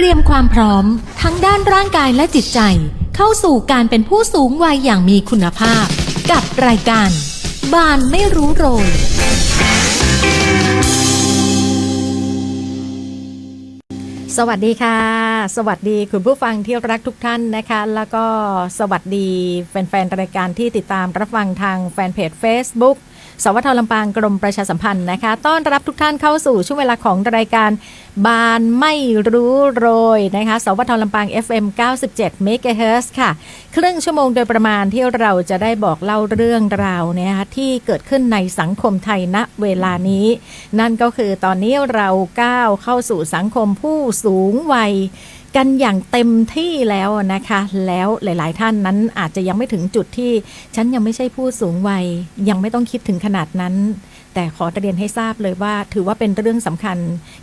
ตรียมความพร้อมทั้งด้านร่างกายและจิตใจเข้าสู่การเป็นผู้สูงวัยอย่างมีคุณภาพกับรายการบานไม่รู้โรยสวัสดีค่ะสวัสดีคุณผู้ฟังที่รักทุกท่านนะคะแล้วก็สวัสดีแฟนๆรายการที่ติดตามรับฟังทางแฟนเพจ Facebook สวทลำปางกรมประชาสัมพันธ์นะคะต้อนรับทุกท่านเข้าสู่ช่วงเวลาของรายการบานไม่รู้โรยนะคะสวทลำปาง FM 97 MHz ค่ะครึ่งชั่วโมงโดยประมาณที่เราจะได้บอกเล่าเรื่องราวนะคะที่เกิดขึ้นในสังคมไทยณเวลานี้นั่นก็คือตอนนี้เราก้าวเข้าสู่สังคมผู้สูงวัยกันอย่างเต็มที่แล้วนะคะแล้วหลายๆท่านนั้นอาจจะยังไม่ถึงจุดที่ฉันยังไม่ใช่ผู้สูงวัยยังไม่ต้องคิดถึงขนาดนั้นแต่ขอเรียนให้ทราบเลยว่าถือว่าเป็นเรื่องสำคัญ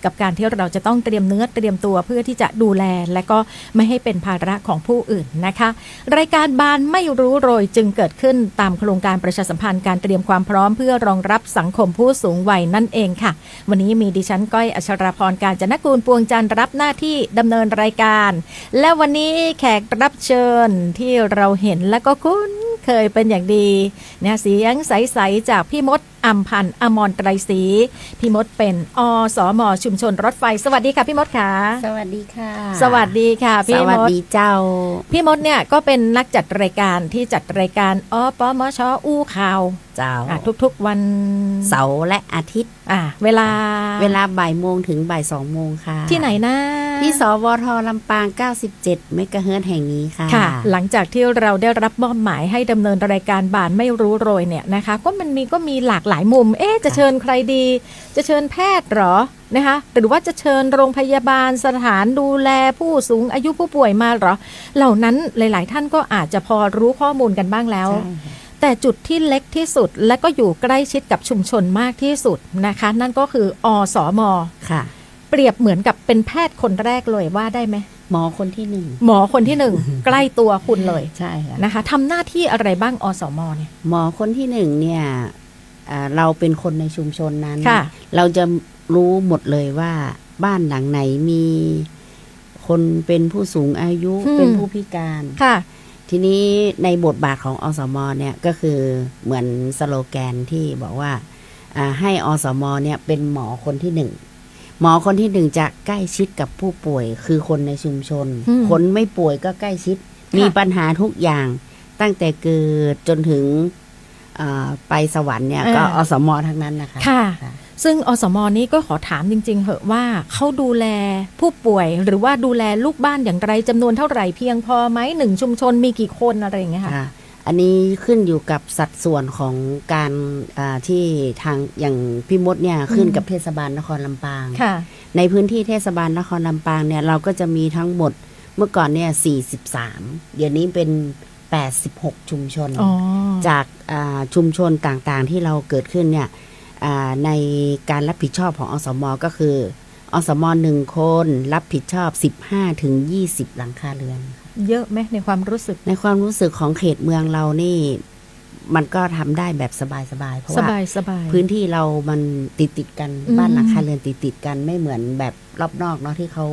กับการที่เราจะต้องเตรียมเนื้อเตรียมตัวเพื่อที่จะดูแลและก็ไม่ให้เป็นภาระของผู้อื่นนะคะรายการบานไม่รู้โรยจึงเกิดขึ้นตามโครงการประชาสัมพันธ์การเตรียมความพร้อมเพื่อรองรับสังคมผู้สูงวัยนั่นเองค่ะวันนี้มีดิฉันก้อยอัชราพร กาญจนกูลปวงจันทร์รับหน้าที่ดำเนินรายการและวันนี้แขกรับเชิญที่เราเห็นและก็คุ้นเคยเป็นอย่างดีเนี่ยเสียงใสๆจากพี่มดอัมพันธ์อมรไตรศรีพี่มดเป็นอสม.ชุมชนรถไฟสวัสดีค่ะพี่มดค่ะสวัสดีค่ะสวัสดีค่ะพี่มดสวัสดีเจ้าพี่มดเนี่ยก็เป็นนักจัดรายการที่จัดรายการอปมช.อู้ข่าวเจ้าทุกๆวันเสาร์และอาทิตย์เวลาบ่ายโมงถึงบ่าย2โมงค่ะที่ไหนนะที่สวทลำปาง97เมกะเฮิรตซ์แห่งนี้ค่ะหลังจากที่เราได้รับมอบหมายให้ดำเนินรายการบานไม่รู้โรยเนี่ยนะคะก็มีหลากหลายมุมจะเชิญใครดีจะเชิญแพทย์หรอนะคะหรือว่าจะเชิญโรงพยาบาลสถานดูแลผู้สูงอายุผู้ป่วยมาหรอเหล่านั้นหลายๆท่านก็อาจจะพอรู้ข้อมูลกันบ้างแล้วแต่จุดที่เล็กที่สุดและก็อยู่ใกล้ชิดกับชุมชนมากที่สุดนะคะนั่นก็คืออสม.ค่ะเปรียบเหมือนกับเป็นแพทย์คนแรกเลยว่าได้ไหมหมอคนที่หนึ่งใกล้ตัวคุณเลยใช่ค่ะนะคะทำหน้าที่อะไรบ้างอสม.เนี่ยหมอคนที่หนึ่งเนี่ยเราเป็นคนในชุมชนนั้นเราจะรู้หมดเลยว่าบ้านหลังไหนมีคนเป็นผู้สูงอายุเป็นผู้พิการค่ะทีนี้ในบทบาทของอสม.เนี่ยก็คือเหมือนสโลแกนที่บอกว่าให้อสม.เนี่ยเป็นหมอคนที่หนึ่งหมอคนที่หนึ่งจะใกล้ชิดกับผู้ป่วยคือคนในชุมชนคนไม่ป่วยก็ใกล้ชิดมีปัญหาทุกอย่างตั้งแต่เกิดจนถึงไปสวรรค์เนี่ยก็อสม.ทั้งนั้นนะคะค่ะซึ่งอสม.นี้ก็ขอถามจริงๆเหอะว่าเขาดูแลผู้ป่วยหรือว่าดูแลลูกบ้านอย่างไรจำนวนเท่าไหร่เพียงพอไหมหนึ่งชุมชนมีกี่คนอะไรอย่างเงี้ยค่ะอันนี้ขึ้นอยู่กับสัดส่วนของการที่ทางอย่างพี่มดเนี่ยขึ้นกับเทศบาลนครลำปางในพื้นที่เทศบาลนครลำปางเนี่ยเราก็จะมีทั้งหมดเมื่อก่อนเนี่ย43เดี๋ยวนี้เป็น86ชุมชนจากชุมชนต่างๆที่เราเกิดขึ้นเนี่ยในการรับผิดชอบของอสม.ก็คืออสม.1คนรับผิดชอบ15ถึง20หลังคาเรือนเยอะไหมในความรู้สึกของเขตเมืองเรานี่มันก็ทำได้แบบสบายๆเพราะว่าพื้นที่เรามันติดกันบ้านหลังคาเรือนติดกันไม่เหมือนแบบรอบนอกเนาะที่เขา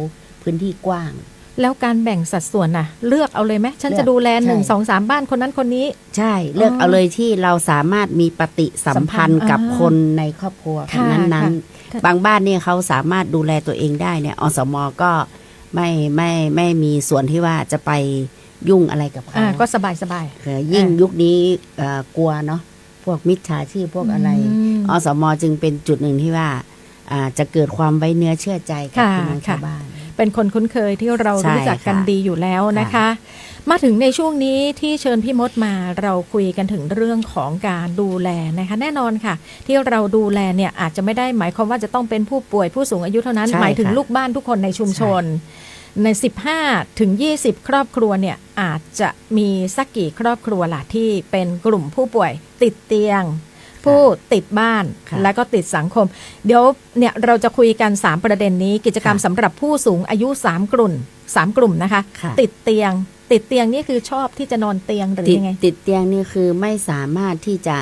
พื้นที่กว้างแล้วการแบ่งสัดส่วนน่ะเลือกเอาเลยไหมฉันจะดูแล1 2 3บ้านคนนั้นคนนี้ใช่เลือกเอาเลยที่เราสามารถมีปฏิสัมพันธ์กับคนในครอบครัวนั้นบางบ้านเนี่ยเขาสามารถดูแลตัวเองได้เนี่ยอสม.ก็ไม่มีส่วนที่ว่าจะไปยุ่งอะไรกับเขาก็สบายยิ่งยุคนี้กลัวเนาะพวกมิจฉาชีพพวกอะไรอสม.จึงเป็นจุดหนึ่งที่ว่าจะเกิดความไว้เนื้อเชื่อใจกับพี่น้องชาวบ้านเป็นคนคุ้นเคยที่เรารู้จักกันดีอยู่แล้วนะคะมาถึงในช่วงนี้ที่เชิญพี่มดมาเราคุยกันถึงเรื่องของการดูแลนะคะแน่นอนค่ะที่เราดูแลเนี่ยอาจจะไม่ได้หมายความว่าจะต้องเป็นผู้ป่วยผู้สูงอายุเท่านั้นหมายถึงลูกบ้านทุกคนในชุมชนใน15ถึง20ครอบครัวเนี่ยอาจจะมีสักกี่ครอบครัวล่ะที่เป็นกลุ่มผู้ป่วยติดเตียงผู้ติดบ้านและก็ติดสังคมเดี๋ยวเนี่ยเราจะคุยกัน3ประเด็นนี้กิจกรรมสำหรับผู้สูงอายุ3กลุ่มนะคะติดเตียงนี่คือชอบที่จะนอนเตียงหรือยังไงติดเตียงนี่คือไม่สามารถที่จะ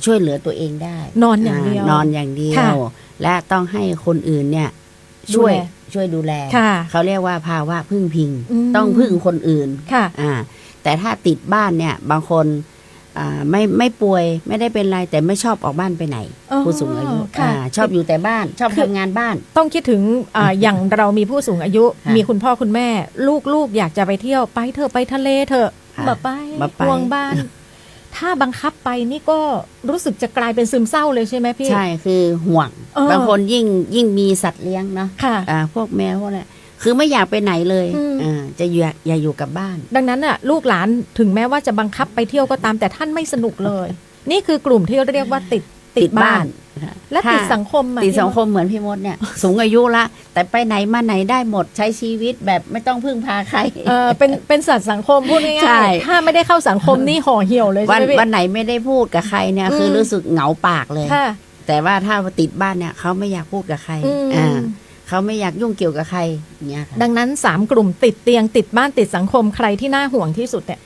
ช่วยเหลือตัวเองได้นอนอย่างเดียวและต้องให้คนอื่นเนี่ยช่วย ช่วยดูแล ค่ะ เขาเรียกว่าภาวะพึ่งพิง ม ต้องพึ่งคนอื่น ค่ะ แต่ถ้าติดบ้านเนี่ยบางคนไม่ป่วยไม่ได้เป็นไรแต่ไม่ชอบออกบ้านไปไหน อ๋อ ผู้สูงอายุ ค่ะ ชอบอยู่แต่บ้านชอบ คือ ทำงานบ้าน ต้องคิดถึงอย่างเรามีผู้สูงอายุ ค่ะ มีคุณพ่อคุณแม่ ลูกอยากจะไปเที่ยวไปเถอะไปทะเลเถอะ ค่ะ มาไป มาไป ห่วงบ้าน ถ้าบังคับไปนี่ก็รู้สึกจะกลายเป็นซึมเศร้าเลยใช่ไหมพี่ ใช่คือห่วง เออ บางคนยิ่งมีสัตว์เลี้ยงเนาะ ค่ะ พวกแมวพวกนี้คือไม่อยากไปไหนเลย อืม จะอย่าอยู่กับบ้าน ดังนั้นน่ะลูกหลานถึงแม้ว่าจะบังคับไปเที่ยวก็ตามแต่ท่านไม่สนุกเลย นี่คือกลุ่มที่เรียกว่าติดบ้าน และติดสังคมอะ ติด พี่ สังคมเหมือนพี่มดเนี่ย สูงอายุละ แต่ไปไหนมาไหนได้หมดใช้ชีวิตแบบไม่ต้องพึ่งพาใคร เป็นสัตว์สังคมพูดง่าย ใช่ ๆถ้าไม่ได้เข้าสังคมนี่ห่อเหี่ยวเลย วั ใช่ น ไหมพี่ วันไหนไม่ได้พูดกับใครเนี่ยคือรู้สึกเหงาปากเลย ค่ะ แต่ว่าถ้าติดบ้านเนี่ยเขาไม่อยากพูดกับใคร อืม เขาไม่อยากยุ่งเกี่ยวกับใครอย่างเงี้ยค่ะ ดังนั้น3กลุ่มติดเตียงติดบ้านติดสังคมใครที่น่าห่วงที่สุดเนี่ย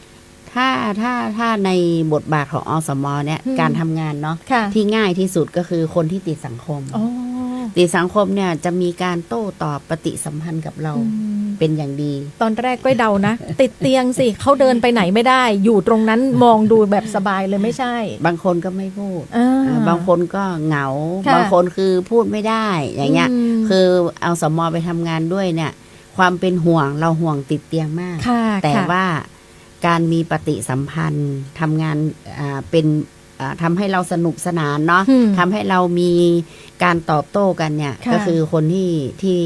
ถ้าในบทบาทของอสมเนี่ย อืม การทำงานเนาะ ค่ะ ที่ง่ายที่สุดก็คือคนที่ติดสังคม อ๋อ ติดสังคมเนี่ยจะมีการโต้ตอบปฏิสัมพันธ์กับเรา อืม เป็นอย่างดี ตอนแรกก็เดานะ ติดเตียงสิเขาเดินไปไหนไม่ได้ อยู่ตรงนั้นมองดูแบบสบายเลยไม่ใช่ บางคนก็ไม่พูด อ่า บางคนก็เหงา ค่ะ บางคนคือพูดไม่ได้อย่างเงี้ย ม คือเอาสมไปทำงานด้วยเนี่ย ความเป็นห่วงเราห่วงติดเตียงมาก ค่ะ แต่ ค่ะ ว่าการมีปฏิสัมพันธ์ทำงานเป็นทำให้เราสนุกสนานเนาะ อืม ทำให้เรามีการตอบโต้กันเนี่ย ค่ะ ก็คือคนที่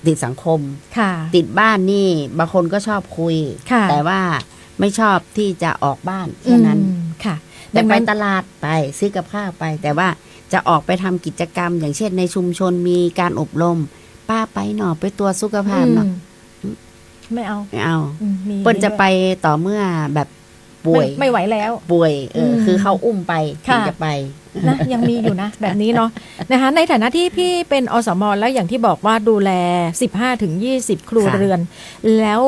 ติดสังคม ค่ะ ติดบ้านนี่บางคนก็ชอบคุย ค่ะ แต่ว่าไม่ชอบที่จะออกบ้านแค่นั้น อืมค่ะ แต่ ดัง ไป นั้น ตลาดไปซื้อกับข้าวไป แต่ว่าจะออกไปทำกิจกรรม อย่างเช่นในชุมชนมีการอบรม ป้าไปหน่อไปตรวจสุขภาพหน่อ ไม่เอา ไม่เอา มี เปิ้ลจะไปต่อเมื่อแบบป่วย ไม่ไหวแล้ว ป่วยมคือเขาอุ้มไปถึง ค่ะ จะไป นะยังมีอยู่นะ แบบนี้เนาะนะคะในฐานะที่พี่เป็นอสมแล้วอย่างที่บอกว่าดูแล 15-20 ครัว ค่ะ เรือน แล้ว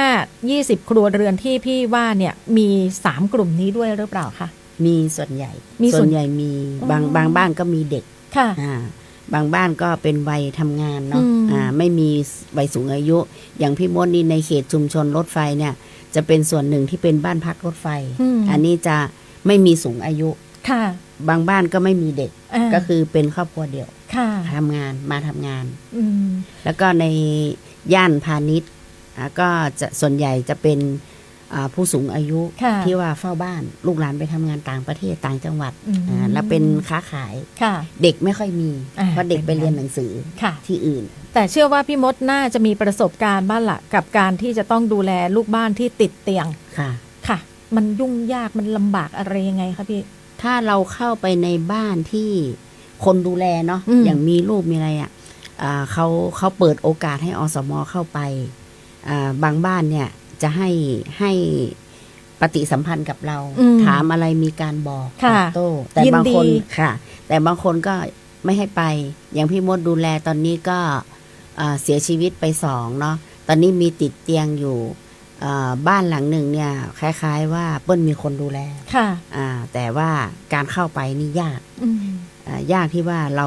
15-20 ครัวเรือนที่พี่ว่าเนี่ยมี3กลุ่มนี้ด้วยหรือเปล่าคะ มีส่วนใหญ่ มีส่วน ส่วนใหญ่มี อ๋อ บางบ้านก็มีเด็ก ค่ะ บางบ้านก็เป็นวัยทำงานเนาะ อืม ไม่มีวัยสูงอายุ อย่างพี่มดนี่ในเขตชุมชนรถไฟเนี่ยจะเป็นส่วนหนึ่งที่เป็นบ้านพักรถไฟ อันนี้จะไม่มีสูงอายุ ค่ะ บางบ้านก็ไม่มีเด็ก า ก็คือเป็นครอบครัวเดียว ค่ะ ทำงานมาทำงาน อืม แล้วก็ในย่านพาณิชย์ก็จะส่วนใหญ่จะเป็นผู้สูงอายุ ค่ะ ที่ว่าเฝ้าบ้านลูกหลานไปทำงานต่างประเทศต่างจังหวัด อืม แล้วเป็นค้าขาย ค่ะ เด็กไม่ค่อยมี อ่า เพราะเด็กไปเรียนหนังสือ ค่ะ ที่อื่น แต่เชื่อว่าพี่มดน่าจะมีประสบการณ์บ้างละกับการที่จะต้องดูแลลูกบ้านที่ติดเตียง ค่ะ ค่ะ มันยุ่งยากมันลำบากอะไรยังไงคะพี่ ถ้าเราเข้าไปในบ้านที่คนดูแลเนาะ อืม อย่างมีลูกมีอะไรเขาเปิดโอกาสให้อสมเข้าไปบางบ้านเนี่ยจะให้ปฏิสัมพันธ์กับเรา อืม ถามอะไรมีการบอก ค่ะ ตอบโต้แต่ ยิน บางคน ดี ค่ะ แต่บางคนก็ไม่ให้ไป อย่างพี่มดดูแลตอนนี้ก็เสียชีวิตไป2เนาะตอนนี้มีติดเตียงอยู่บ้านหลังหนึ่งเนี่ยคล้ายๆว่าเปิ้ลมีคนดูแล ค่ะ แต่ว่าการเข้าไปนี่ยาก อืม ยากที่ว่าเ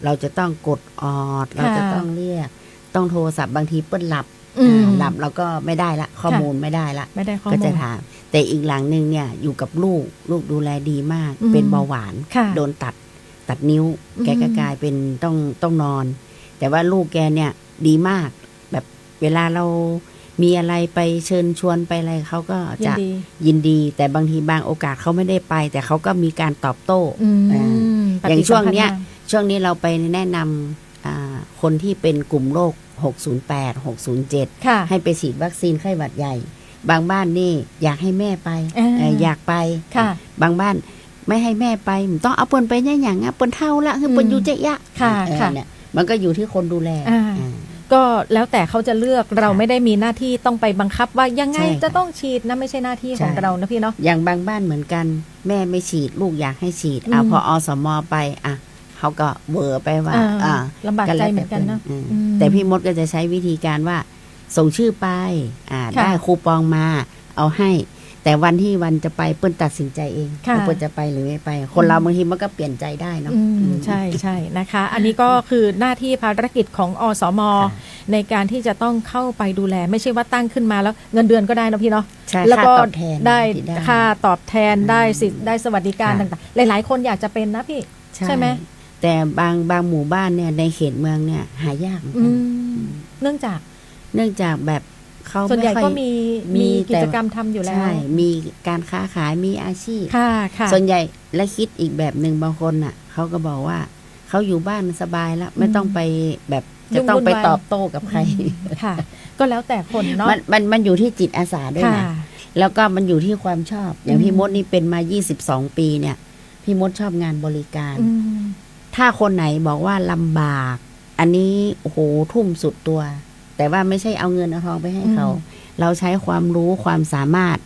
ราจะต้องกดออด เราจะต้องเรียกต้องโทรศัพท์บางทีเปิ้ลหลับ อืม หลับเราก็ไม่ได้ละข้อ ค่ะ มูลไม่ได้ละ ไม่ได้ข้อ ก็ มู จะ ล ถาม แต่อีกหลังหนึ่งเนี่ยอยู่กับลูกดูแลดีมาก อืม เป็นเบาหวาน ค่ะ โดนตัดนิ้ว อืม แกก็กลายเป็นต้องนอน แต่ว่าลูกแกเนี่ยดีมาก แบบเวลาเรามีอะไรไปเชิญชวนไปอะไรเขาก็ ยิน จะ ดี ยินดี แต่บางทีบางโอกาสเขาไม่ได้ไป แต่เขาก็มีการตอบโต้ อืม อย่างช่วงเนี้ย ปฏิสัมพัธ์ ช่วงนี้เราไปแนะนำคนที่เป็นกลุ่มโรค 608 607 ค่ะ ให้ไปฉีดวัคซีนไข้หวัดใหญ่ บางบ้านนี่อยากให้แม่ไป อยากไป ค่ะ บางบ้านไม่ให้แม่ไปต้องเอาเปิ้นไปเนี่ยอย่างเปิ้นเท่าละคือเปิ้นอยู่เจ๊ยะ ค่ะ ค่ะ เนี่ยมันก็อยู่ที่คนดูแล อ่า ก็แล้วแต่เขาจะเลือกเรา ค่ะ ไม่ได้มีหน้าที่ต้องไปบังคับว่ายังไง ใช่ค่ะ จะต้องฉีดนะไม่ใช่หน้าที่ของ ใช่ เรานะพี่เนาะ อย่างบางบ้านเหมือนกัน แม่ไม่ฉีดลูกอยากให้ฉีด อืม พออสมไปเขาก็เวอไปว่า ลำบากใจเหมือนกันเนาะ อืม อืม แต่พี่มดก็จะใช้วิธีการว่าส่งชื่อไป ค่ะ ได้คูปองมา เอาให้ แต่วันที่วันจะไปเปิ้ลตัดสินใจเองว่าเปิ้ลจะไปหรือไม่ไป คนเราบางทีมันก็เปลี่ยนใจได้เนาะใช่ใช่นะคะ อันนี้ก็คือหน้าที่ภารกิจของอสม.ในการที่จะต้องเข้าไปดูแลไม่ใช่ว่าตั้งขึ้นมาแล้วเงินเดือนก็ได้นะพี่เนาะแล้วก็ได้ค่าตอบแทนได้สิทธิ์ได้สวัสดิการต่างๆหลายๆคนอยากจะเป็นนะพี่ใช่ไหมแต่บางหมู่บ้านเนี่ยในเขตเมืองเนี่ยหายากเนื่องจากแบบเขาส่วนใหญ่ก็มีกิจกรรมทำอยู่แล้วใช่มีการค้าขายมีอาชีพค่ะส่วนใหญ่และคิดอีกแบบหนึ่งบางคนน่ะเขาก็บอกว่าเขาอยู่บ้านสบายแล้วไม่ต้องไปแบบจะต้องไปตอบโต้กับใครค่ะก็แล้วแต่คนเนาะมันอยู่ที่จิตอาสาด้วยนะแล้วก็มันอยู่ที่ความชอบอย่างพี่มดนี่เป็นมา22ปีเนี่ยพี่มดชอบงานบริการถ้าคนไหนบอกว่าลำบากอันนี้โอ้โหทุ่มสุดตัวแต่ว่าไม่ใช่เอาเงินเอาทองไปให้เขาเราใช้ความรู้ความสามารถ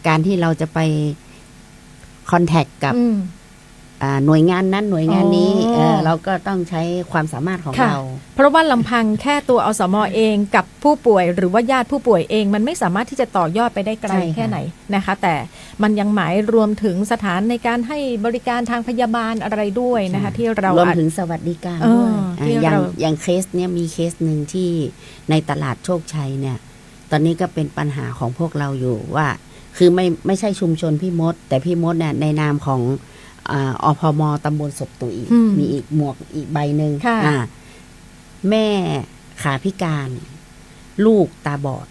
การที่เราจะไปคอนแทคกับหน่วยงานนั้นหน่วยงานนี้เราก็ต้องใช้ความสามารถของเราเพราะว่าลำพังแค่ตัวอสม.เองกับผู้ป่วยหรือว่าญาติผู้ป่วยเองมันไม่สามารถที่จะต่อยอดไปได้ไกลแค่ไหนนะคะแต่มันยังหมายรวมถึงสถานในการให้บริการทางพยาบาลอะไรด้วยนะคะที่เรารวมถึงสวัสดิการด้วยอย่างเคสเนี้ยมีเคสหนึ่งที่ในตลาดโชคชัยเนี่ยตอนนี้ก็เป็นปัญหาของพวกเราอยู่ว่าคือไม่ใช่ชุมชนพี่มดแต่พี่มดเนี่ยในนามของอพม.ตำบลศพตุยมีอีกหมวกอีกใบหนึ่งแม่ขาพิการลูกตาบอด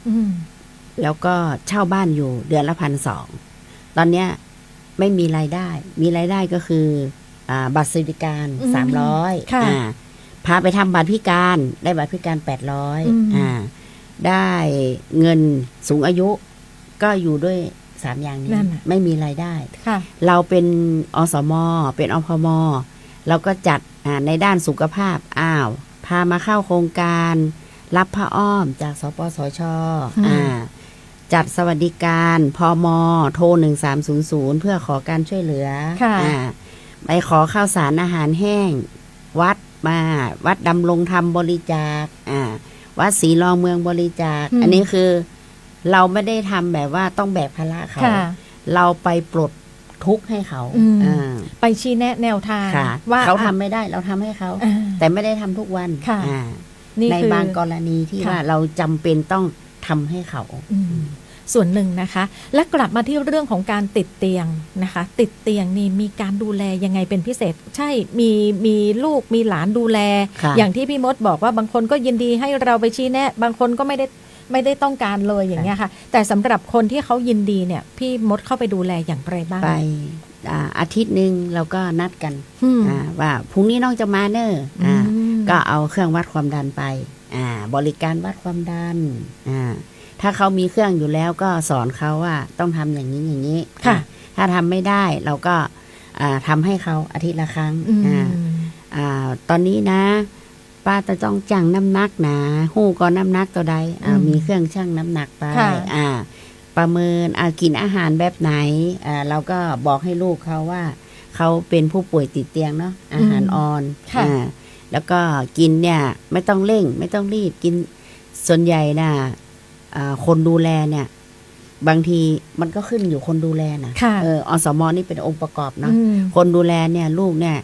แล้วก็เช่าบ้านอยู่เดือนละ1,200ตอนเนี้ยไม่มีรายได้มีรายได้ก็คือบัตรสวัสดิการ300พาไปทำบัตรพิการได้บัตรพิการ800ได้เงินสูงอายุก็อยู่ด้วย3อย่างนี้ไม่มีรายได้เราเป็นอสม.เป็นอพม.เราก็จัดในด้านสุขภาพพามาเข้าโครงการรับผ้าอ้อมจากสปสช.จัดสวัสดิการพม.โทร1300เพื่อขอการช่วยเหลือไปขอข้าวสารอาหารแห้งวัดดำรงธรรมบริจาควัดศรีรองเมืองบริจาคอันนี้คือเราไม่ได้ทำแบบว่าต้องแบกภาระเขาเราไปปลดทุกข์ให้เขาไปชี้แนะแนวทางว่าเขาทำไม่ได้เราทำให้เขาแต่ไม่ได้ทำทุกวันในบางกรณีที่ว่าเราจำเป็นต้องทำให้เขาส่วนหนึ่งนะคะและกลับมาที่เรื่องของการติดเตียงนะคะติดเตียงนี่มีการดูแลยังไงเป็นพิเศษใช่มีลูกมีหลานดูแลอย่างที่พี่มดบอกว่าบางคนก็ยินดีให้เราไปชี้แนะบางคนก็ไม่ได้ต้องการเลยอย่างเงี้ยค่ะแต่สำหรับคนที่เขายินดีเนี่ยพี่มดเข้าไปดูแลอย่างไรบ้างไปอาทิตย์นึงเราก็นัดกันว่าพรุ่งนี้น้องจะมาเนอะก็เอาเครื่องวัดความดันไปบริการวัดความดันถ้าเขามีเครื่องอยู่แล้วก็สอนเขาว่าต้องทำอย่างนี้อย่างนี้ถ้าทำไม่ได้เราก็ทำให้เขาอาทิตย์ละครั้งตอนนี้นะป้าจะต้องจังน้ำหนักนะหู้ก็น้ำหนักตัวใดมีเครื่องชั่งน้ำหนักไปประเมินกินอาหารแบบไหนเราก็บอกให้ลูกเขาว่าเขาเป็นผู้ป่วยติดเตียงเนาะอาหารอ่อนแล้วก็กินเนี่ยไม่ต้องเร่งไม่ต้องรีบกินส่วนใหญ่นะคนดูแลเนี่ยบางทีมันก็ขึ้นอยู่คนดูแลนะอสม.นี่เป็นองค์ประกอบเนาะคนดูแลเนี่ยลูกเนี่ย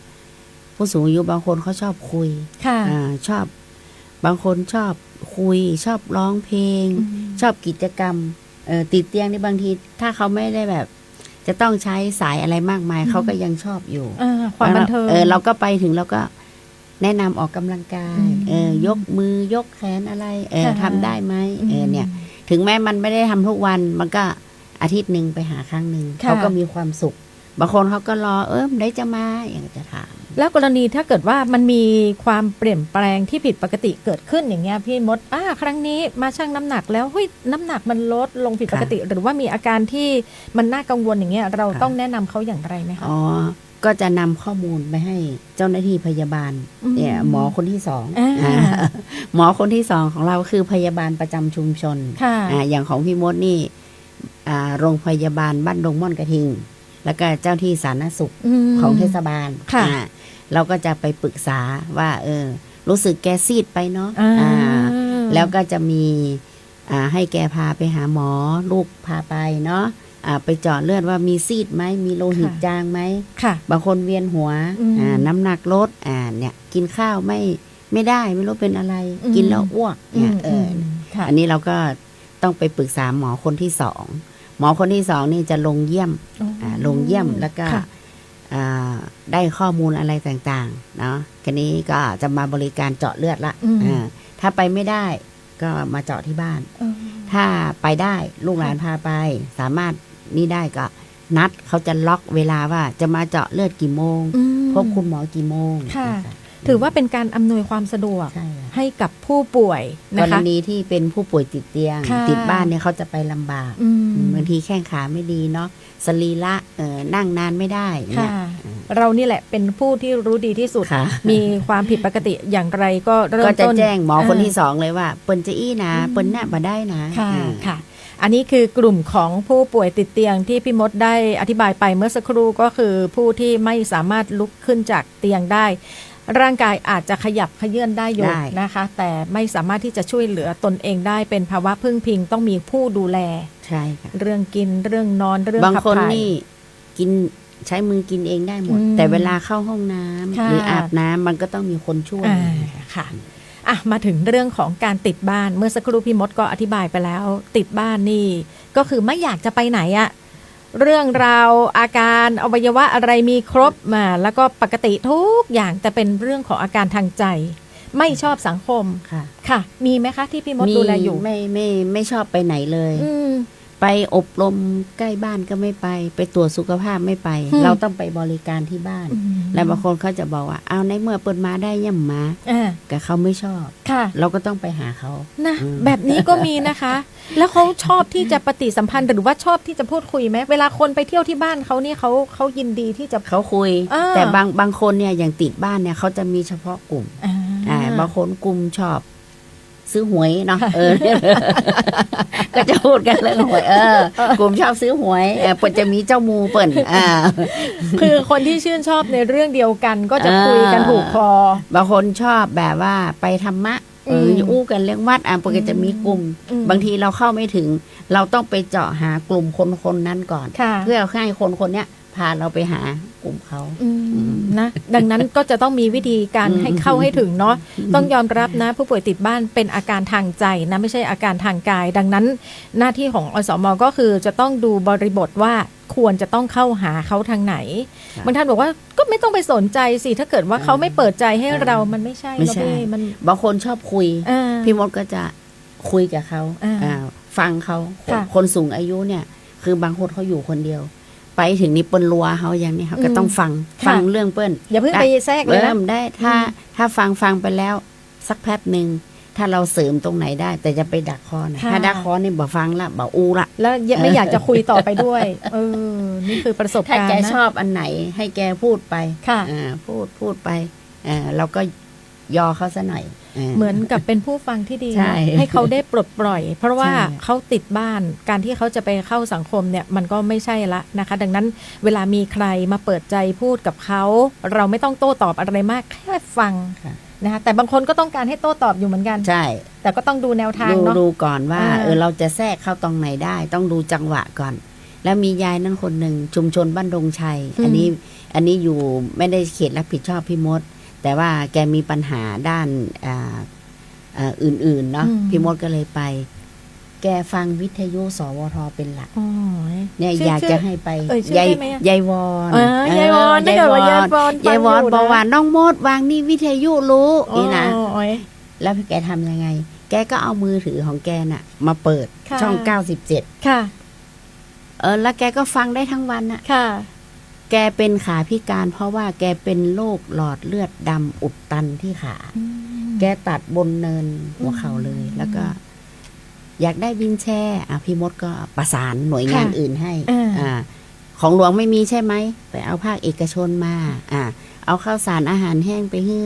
ผู้สูงอายุบางคนเขาชอบคุยชอบบางคนชอบคุยชอบร้องเพลงชอบกิจกรรมติดเตียงนี่บางทีถ้าเขาไม่ได้แบบจะต้องใช้สายอะไรมากมายเขาก็ยังชอบอยู่ความบันเทิงเราก็ไปถึงเราก็แนะนำออกกำลังกายยกมือยกแขนอะไรทำได้ไหมเนี่ยถึงแม้มันไม่ได้ทำทุกวันมันก็อาทิตย์นึงไปหาครั้งนึงเขาก็มีความสุขบางคนเขาก็รอได้จะมาอย่างจะถามแล้วกรณีถ้าเกิดว่ามันมีความเปลี่ยนแปลงที่ผิดปกติเกิดขึ้นอย่างเงี้ยพี่มดครั้งนี้มาชั่งน้ำหนักแล้วเฮ้ยน้ำหนักมันลดลงผิดปกติหรือว่ามีอาการที่มันน่ากังวลอย่างเงี้ยเราต้องแนะนำเขาอย่างไรไหมคะก็จะนำข้อมูลไปให้เจ้าหน้าที่พยาบาลเนี่ยหมอคนที่2หมอคนที่2ของเราคือพยาบาลประจำชุมชนอย่างของพี่มดนี่โรงพยาบาลบ้านดงม่อนกระทิงแล้วก็เจ้าที่สาธารณสุขของเทศบาลเราก็จะไปปรึกษาว่ารู้สึกแกซีดไปเนาะแล้วก็จะมีให้แกพาไปหาหมอลูกพาไปเนาะ ไปเจาะเลือดว่ามีซีดไหมมีโลหิตจางไหมบางคนเวียนหัวน้ำหนักลดเนี่ยกินข้าวไม่ได้ไม่รู้เป็นอะไรกินแล้วอ้วกเนี่ยอันนี้เราก็ต้องไปปรึกษาหมอคนที่สองหมอคนที่สองนี่จะลงเยี่ยมแล้วก็ได้ข้อมูลอะไรต่างๆเนาะกันนี้ก็จะมาบริการเจาะเลือดละถ้าไปไม่ได้ก็มาเจาะที่บ้านถ้าไปได้ลูกหลานพาไปสามารถนี่ได้ก็นัดเขาจะล็อกเวลาว่าจะมาเจาะเลือดกี่โมงพบคุณหมอกี่โมงถือว่าเป็นการอำนวยความสะดวกให้กับผู้ป่วยนะคะกรณีที่เป็นผู้ป่วยติดเตียงติดบ้านเนี่ยเขาจะไปลำบากบางทีแข้งขาไม่ดีเนาะสรีระนั่งนานไม่ได้เนี่ยเรานี่แหละเป็นผู้ที่รู้ดีที่สุดมีความผิดปกติอย่างไรก็เริ่มต้นก็จะแจ้งหมอคนที่สองเลยว่าเปิ้นจะอี้นะเปิ้นน่ะมาได้นะค่ะอันนี้คือกลุ่มของผู้ป่วยติดเตียงที่พี่มดได้อธิบายไปเมื่อสักครู่ก็คือผู้ที่ไม่สามารถลุกขึ้นจากเตียงได้ร่างกายอาจจะขยับเขยื้อนได้อยู่นะคะแต่ไม่สามารถที่จะช่วยเหลือตนเองได้เป็นภาวะพึ่งพิงต้องมีผู้ดูแลใช่ค่ะเรื่องกินเรื่องนอนเรื่องขับถ่ายบางคนนี่กินใช้มือกินเองได้หมดแต่เวลาเข้าห้องน้ำหรืออาบน้ำมันก็ต้องมีคนช่วยค่ะมาถึงเรื่องของการติดบ้านเมื่อสักครู่พี่มดก็อธิบายไปแล้วติดบ้านนี่ก็คือไม่อยากจะไปไหนเรื่องราวอาการอวัยวะอะไรมีครบมาแล้วก็ปกติทุกอย่างแต่เป็นเรื่องของอาการทางใจไม่ชอบสังคมค่ะมีไหมคะที่พี่มดดูแลอยู่ไม่ชอบไปไหนเลยไปอบรมใกล้บ้านก็ไม่ไปตรวจสุขภาพไม่ไปเราต้องไปบริการที่บ้านแล้วบางคนเขาจะบอกว่าเอาในเมื่อเปิดมาได้ย่ำมาแต่เขาไม่ชอบเราก็ต้องไปหาเขานะแบบนี้ก็มีนะคะแล้วเขาชอบที่จะปฏิสัมพันธ์หรือว่าชอบที่จะพูดคุยไหมเวลาคนไปเที่ยวที่บ้านเขาเนี่ยเขายินดีที่จะเขาคุยแต่บางคนเนี่ยอย่างติดบ้านเนี่ยเขาจะมีเฉพาะกลุ่มบางคนกลุ่มชอบซื้อหวยเนาะก็จะพูดกันเรื่องหวยกลุ่มชอบซื้อหวยเปิดจะมีเจ้ามูเปิ่นคือคนที่ชื่นชอบในเรื่องเดียวกันก็จะคุยกันถูกคอบางคนชอบแบบว่าไปธรรมะอู้กันเรื่องวัดปกติจะมีกลุ่มบางทีเราเข้าไม่ถึงเราต้องไปเจาะหากลุ่มคนนั้นก่อนเพื่อให้คนเนี้ยพาเราไปหากลุ่มเขานะดังนั้นก็จะต้องมีวิธีการให้เข้าให้ถึงเนาะต้องยอมรับนะผู้ป่วยติดบ้านเป็นอาการทางใจนะไม่ใช่อาการทางกายดังนั้นหน้าที่ของอสม.ก็คือจะต้องดูบริบทว่าควรจะต้องเข้าหาเขาทางไหนบางท่านบอกว่าก็ไม่ต้องไปสนใจสิถ้าเกิดว่าเขาไม่เปิดใจให้เรามันไม่ใช่มันบางคนชอบคุยพี่มดก็จะคุยกับเขาฟังเขาคนสูงอายุเนี่ยคือบางคนเขาอยู่คนเดียวไปถึงนี่เปิ้นรัวเขาอย่างนี้เขาก็ต้องฟังเรื่องเปิ้นอย่าเพิ่งไปแทรกเลยนะได้ถ้าฟังไปแล้วสักแป๊บหนึ่งถ้าเราเสริมตรงไหนได้แต่จะไปดักคอนะถ้าดักคอนี่บ่ฟังละบ่อูละแล้วไม่อยากจะคุยต่อไปด้วยนี่คือประสบการณ์นะถ้าแกชอบอันไหนให้แกพูดไปพูดไปเราก็ยอเขาซะหน่อยเหมือนกับเป็นผู้ฟังที่ดี ให้เขาได้ปลดปล่อยเพราะว่าเขาติดบ้านการที่เขาจะไปเข้าสังคมเนี่ยมันก็ไม่ใช่ละนะคะดังนั้นเวลามีใครมาเปิดใจพูดกับเขาเราไม่ต้องโต้ตอบอะไรมากแค่ฟังนะคะแต่บางคนก็ต้องการให้โต้ตอบอยู่เหมือนกันใช่แต่ก็ต้องดูแนวทางเนาะดูก่อนว่าเราจะแทรกเข้าตรงไหนได้ต้องดูจังหวะก่อนแล้วมียายนั่นคนหนึ่งชุมชนบ้านดงชัยอันนี้อยู่ไม่ได้เขตรับผิดชอบพี่มดแต่ว่าแกมีปัญหาด้านอื่นๆเนาะพี่มดก็เลยไปแกฟังวิทยุสวทเป็นหลักเนี่ยอยากจะให้ไปยายวอนยายวอนบอกว่าน้องมดวางนี่วิทยุรู้นี่นะแล้วแกทำยังไงแกก็เอามือถือของแกน่ะมาเปิดช่อง97ค่ะแล้วแกก็ฟังได้ทั้งวันน่ะค่ะแกเป็นขาพิการเพราะว่าแกเป็นโรคหลอดเลือดดำอุดตันที่ขาแกตัดบนเนินหัวเข่าเลยแล้วก็อยากได้วินแชร์พี่มดก็ประสานหน่วยงานอื่นให้ของหลวงไม่มีใช่ไหมไปเอาภาคเอกชนมาเอาข้าวสารอาหารแห้งไปให้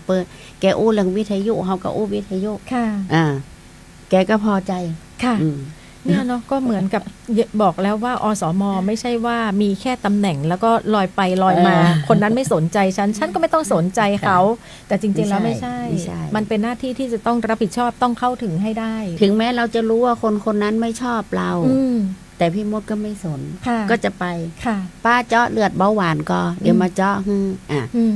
เปิดแกอู้เรื่องวิทยุเขาก็อู้วิทยุแกก็พอใจค่ะเนี่ยเนาะก็เหมือนกับบอกแล้วว่าอสม.ไม่ใช่ว่ามีแค่ตำแหน่งแล้วก็ลอยไปลอยมาคนนั้นไม่สนใจฉันก็ไม่ต้องสนใจเขาแต่จริงๆแล้วไม่ใช่มันเป็นหน้าที่ที่จะต้องรับผิดชอบต้องเข้าถึงให้ได้ถึงแม้เราจะรู้ว่าคนนั้นไม่ชอบเรา แต่พี่มดก็ไม่สน ค่ะ ก็จะไป ค่ะ ป้าเจาะเลือดเบาหวานก็เดี๋ยวมาเจาะ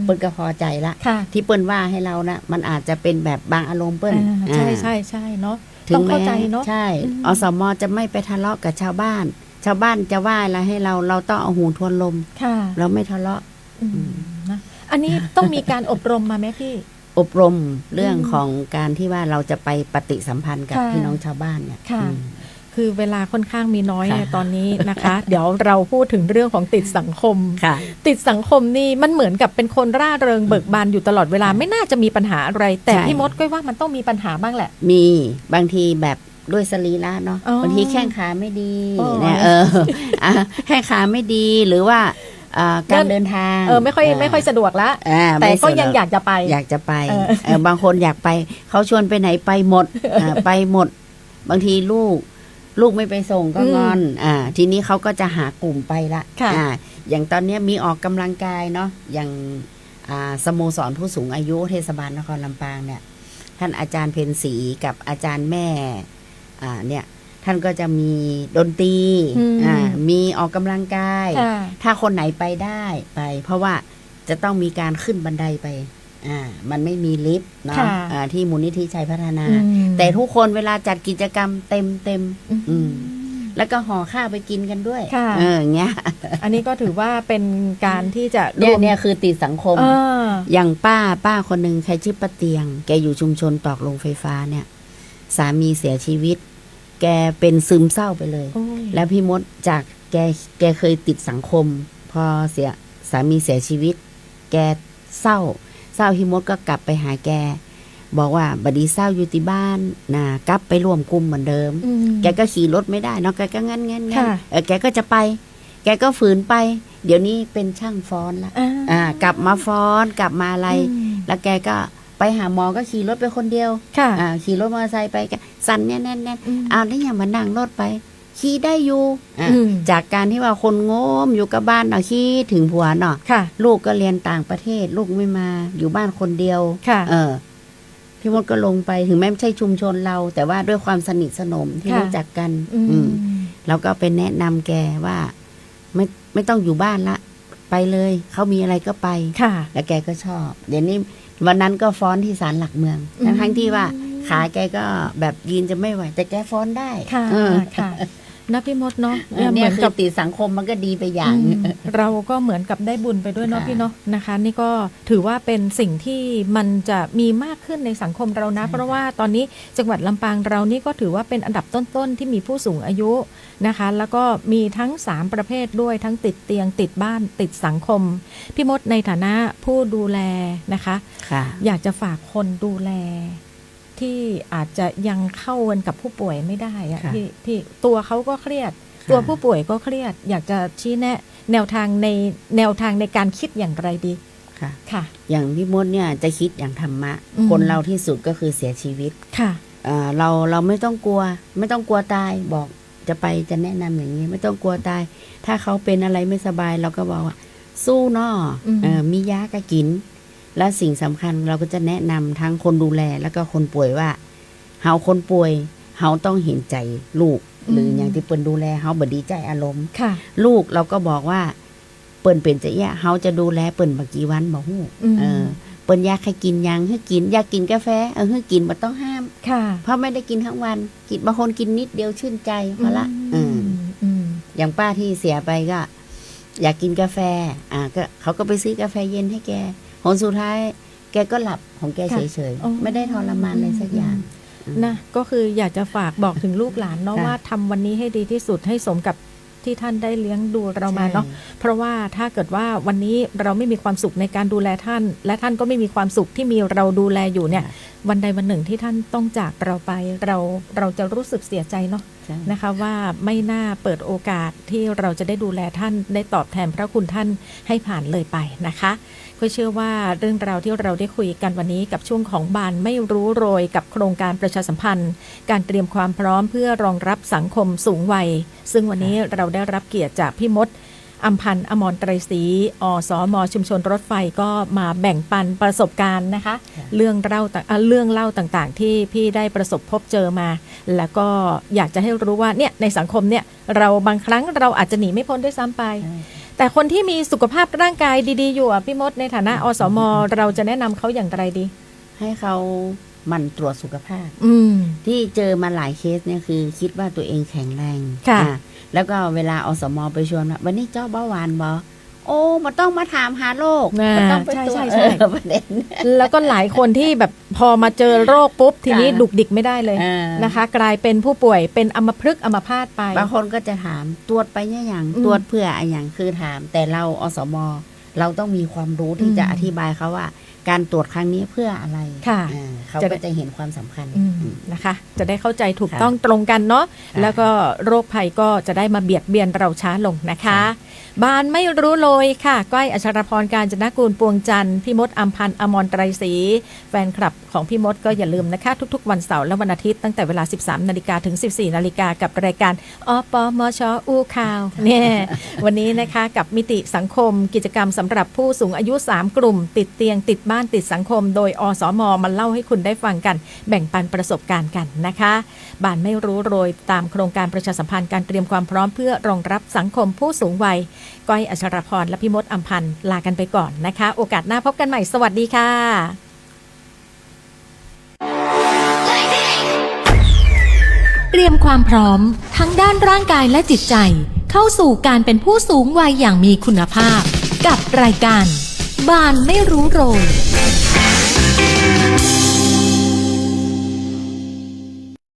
เปิ้นก็พอใจละ ค่ะ ที่เปิ้นว่าให้เรานะมันอาจจะเป็นแบบบางอารมณ์เปิ้น ใช่ใช่ใช่เนาะ ถึ ต้อง ง เข้า แม้ ใจเนาะ ใช่อสมจะไม่ไปทะเลาะกับชาวบ้าน ชาวบ้านจะว่าอะไรให้เราต้องเอาหูทวนลม ค่ะ เราไม่ทะเลาะ นะอันนี้ต้องมีการอบรมมาไหมพี่ อบรมเรื่องของการที่ว่าเราจะไปปฏิสัมพันธ์กับ ค่ะ พี่น้องชาวบ้านเนี่ย ค่ะ คือเวลาค่อนข้างมีน้อย ค่ะ ในตอนนี้นะคะ เดี๋ยวเราพูดถึงเรื่องของติดสังคม ค่ะ ติดสังคมนี่มันเหมือนกับเป็นคนร่าเริงเบิกบานอยู่ตลอดเวลาไม่น่าจะมีปัญหาอะไร แต่ ใช่ พี่มดก็ว่ามันต้องมีปัญหาบ้างแหละ มีบางทีแบบด้วยสรีระเนาะ อ๋อบ างทีแข้งขาไม่ดี อ๋อ เนี่ยแข้งขาไม่ดีหรือว่าการเดินทาง ไม่ค่อยสะดวกละ แต่ ไม่ ก็ สะดว ยังอยากจะไป อยากจะไป เออ บางคนอยากไปเขาชวนไปไหนไปหมดไปหมด บางทีลูกไม่ไปส่งก็งอนทีนี้เขาก็จะหากลุ่มไปละ ค่ะ อย่างตอนนี้มีออกกำลังกายเนาะอย่างสโมสรผู้สูงอายุเทศบาลนครลำปางเนี่ยท่านอาจารย์เพ็ญศรีกับอาจารย์แม่เนี่ยท่านก็จะมีดนตรีมีออกกำลังกาย ค่ะ ถ้าคนไหนไปได้ไป เพราะว่าจะต้องมีการขึ้นบันไดไปมันไม่มีลิฟต์เนาะ ค่ะ ที่มูลนิธิชัยพัฒนา อืม แต่ทุกคนเวลาจัดกิจกรรมเต็ม อืม แล้วก็ห่อข้าวไปกินกันด้วย ค่ะ อย่างเงี้ย อันนี้ก็ถือว่าเป็นการที่จะร เนี่ วย ม เนี่ยคือติดสังคม เออ อย่างป้าคนหนึ่งใครชื่อป้าเตียง แกอยู่ชุมชนตอกโรงไฟฟ้าเนี่ย สามีเสียชีวิต แกเป็นซึมเศร้าไปเลย โอ้ย แล้วพี่มดจากแกเคยติดสังคม พอสามีเสียชีวิต แกเศร้าพี่มดก็กลับไปหาแก บอกว่าบัดดีเศร้าอยู่ที่บ้านนะกลับไปร่วมกลุ่มเหมือนเดิม อืม แกก็ขี่รถไม่ได้เนาะแกก็งั้น ค่ะ แกก็จะไป แกก็ฝืนไป เดี๋ยวนี้เป็นช่างฟ้อนละ กลับมาฟ้อนกลับมาอะไร แล้วแกก็ไปหาหมอก็ขี่รถไปคนเดียว ค่ะ ขี่รถมอเตอร์ไซค์ไปแกสั่นแน่น อืม เอาได้อย่างมานั่งรถไปขี่ได้อยู่ อืม จากการที่ว่าคนโง่มอยู่กับบ้านเนาะขี่ถึงผัวเนาะ ค่ะ ลูกก็เรียนต่างประเทศ ลูกไม่มาอยู่บ้านคนเดียว ค่ะ พี่มดก็ลงไปถึงแม้ไม่ใช่ชุมชนเรา แต่ว่าด้วยความสนิทสนมที่ ค่ะ รู้จักกัน อืม เราก็ไปแนะนำแกว่าไม่ต้องอยู่บ้านละ ไปเลยเขามีอะไรก็ไป ค่ะ แล้วแกก็ชอบ เดี๋ยวนี้วันนั้นก็ฟ้อนที่ศาลหลักเมือง ทั้งที่ว่าขาแกก็แบบยืนจะไม่ไหว แต่แกฟ้อนได้ ค่ะ เออ ค่ะนะพี่มดเนาะ เนี่ย เหมือน คื กั อบ ติดสังคมมันก็ดีไปอย่าง เราก็เหมือนกับได้บุญไปด้วยเนาะ ค่ะ พี่เนาะนะคะ นี่ก็ถือว่าเป็นสิ่งที่มันจะมีมากขึ้นในสังคมเรานะ ใช่ เพราะว่าตอนนี้จังหวัดลำปางเรานี่ก็ถือว่าเป็นอันดับต้นๆที่มีผู้สูงอายุนะคะ แล้วก็มีทั้ง3ประเภทด้วยทั้งติดเตียงติดบ้านติดสังคมพี่มดในฐานะผู้ดูแลนะคะ ค่ะ อยากจะฝากคนดูแล ที่อาจจะยังเข้ากันกับผู้ป่วยไม่ได้อะ ค่ะ พี่ตัวเขาก็เครียด ค่ะ ตัวผู้ป่วยก็เครียด อยากจะชี้แนะแนวทางในการคิดอย่างไรดี ค่ะ ค่ะ อย่างพี่มดเนี่ยจะคิดอย่างธรรมะ อืม คนเราที่สุดก็คือเสียชีวิต ค่ะ เราไม่ต้องกลัวตายบอกจะไปจะแนะนำอย่างนี้ ไม่ต้องกลัวตาย ถ้าเขาเป็นอะไรไม่สบายเราก็บอกว่า สู้เนาะ มียาก็กิน และสิ่งสำคัญเราก็จะแนะนำทั้งคนดูแลแล้วก็คนป่วยว่าเฮาคนป่วยเฮาต้องเห็นใจลูก หรืออย่างที่เปิ้นดูแลเฮาบ่ดีใจอารมณ์ ค่ะ ลูกเราก็บอกว่าเปิ้นเป็นจะแย่เฮาจะดูแลเปิ้นบ่กี่วันบ่ฮู้ เปิ้นอยากให้กินหยังให้กินอยากกินกาแฟให้กินบ่ต้องห้าม ค่ะ เพราะไม่ได้กินทั้งวันกินบางคนกินนิดเดียวชื่นใจพอละ อืม อย่างป้าที่เสียไปก็ อยากกินกาแฟก็เขาก็ไปซื้อกาแฟเย็นให้แกผลสุดท้าย แกก็หลับของแก ค่ะ เฉย อ๋อ ๆไม่ได้ทรมานอะไรสักอย่าง นะก็คืออยากจะฝากบอกถึงลูกหลานเนาะ ค่ะ ว่าทำวันนี้ให้ดีที่สุดให้สมกับที่ท่านได้เลี้ยงดูเรามาเนาะ เพราะว่าถ้าเกิดว่าวันนี้เราไม่มีความสุขในการดูแลท่าน และท่านก็ไม่มีความสุขที่มีเราดูแลอยู่เนี่ย วันใดวันหนึ่งที่ท่านต้องจากเราไปเราจะรู้สึกเสียใจเนาะ ใช่ นะคะว่าไม่น่าเปิดโอกาสที่เราจะได้ดูแลท่านได้ตอบแทนพระคุณท่านให้ผ่านเลยไปนะคะก็เชื่อว่าเรื่องราวที่เราได้คุยกันวันนี้กับช่วงของบานไม่รู้โรยกับโครงการประชาสัมพันธ์ การเตรียมความพร้อมเพื่อรองรับสังคมสูงวัย ซึ่งวันนี้เราได้รับเกียรติจากพี่มด อัมพันธ์อมรไตรศรีอสม.ชุมชนรถไฟก็มาแบ่งปันประสบการณ์นะคะเรื่องเล่าต่างๆที่พี่ได้ประสบพบเจอมาแล้วก็อยากจะให้รู้ว่าเนี่ยในสังคมเนี่ยเราบางครั้งเราอาจจะหนีไม่พ้นด้วยซ้ำไปแต่คนที่มีสุขภาพร่างกายดีๆอยู่อ่ะพี่มดในฐานะอสม.เราจะแนะนำเขาอย่างไรดีให้เขาหมั่นตรวจสุขภาพที่เจอมาหลายเคสเนี่ยคือคิดว่าตัวเองแข็งแรงแล้วก็เวลาอสม.ไปชวนว่าวันนี้เจ้าเบาหวานบอโอ้มันต้องมาถามหาโรคมันต้องไปตรวจประเด็นแล้วก็หลายคนที่แบบพอมาเจอโรคปุ๊บทีนี้ดุกดิกไม่ได้เลยนะคะกลายเป็นผู้ป่วยเป็นอัมพฤกษ์อัมพาตไปบางคนก็จะถามตรวจไปเนี่ยอย่างตรวจเพื่ออะไรอย่างคือถามแต่เราอสม.เราต้องมีความรู้ที่จะอธิบายเขาว่าการตรวจครั้งนี้เพื่ออะไรเขาก็จะเห็นความสำคัญนะคะจะได้เข้าใจถูกต้องตรงกันเนาะแล้วก็โรคภัยก็จะได้มาเบียดเบียนเราช้าลงนะคะบานไม่รู้เลยค่ะก้อยอัชรพร กาญจนกูลปวงจันทร์พี่มดอัมพันธ์อมรไตรศรีแฟนคลับของพี่มดก็อย่าลืมนะคะทุกๆวันเสาร์และวันอาทิตย์ตั้งแต่เวลา 13 นาฬิกาถึง 14 นาฬิกากับรายการอปมชอู้ข่าวเนี่ยวันนี้นะคะกับมิติสังคมกิจกรรมสำหรับผู้สูงอายุ3กลุ่มติดเตียงติดบ้านติดสังคมโดยอสม.มาเล่าให้คุณได้ฟังกันแบ่งปันประสบการณ์กันนะคะบานไม่รู้โรยตามโครงการประชาสัมพันธ์การเตรียมความพร้อมเพื่อรองรับสังคมผู้สูงวัยก้อยอัชรพรและพี่มดอัมพันธ์ลากันไปก่อนนะคะโอกาสหน้าพบกันใหม่สวัสดีค่ะเตรียมความพร้อมทั้งด้านร่างกายและจิตใจเข้าสู่การเป็นผู้สูงวัยอย่างมีคุณภาพกับรายการบานไม่รู้โรย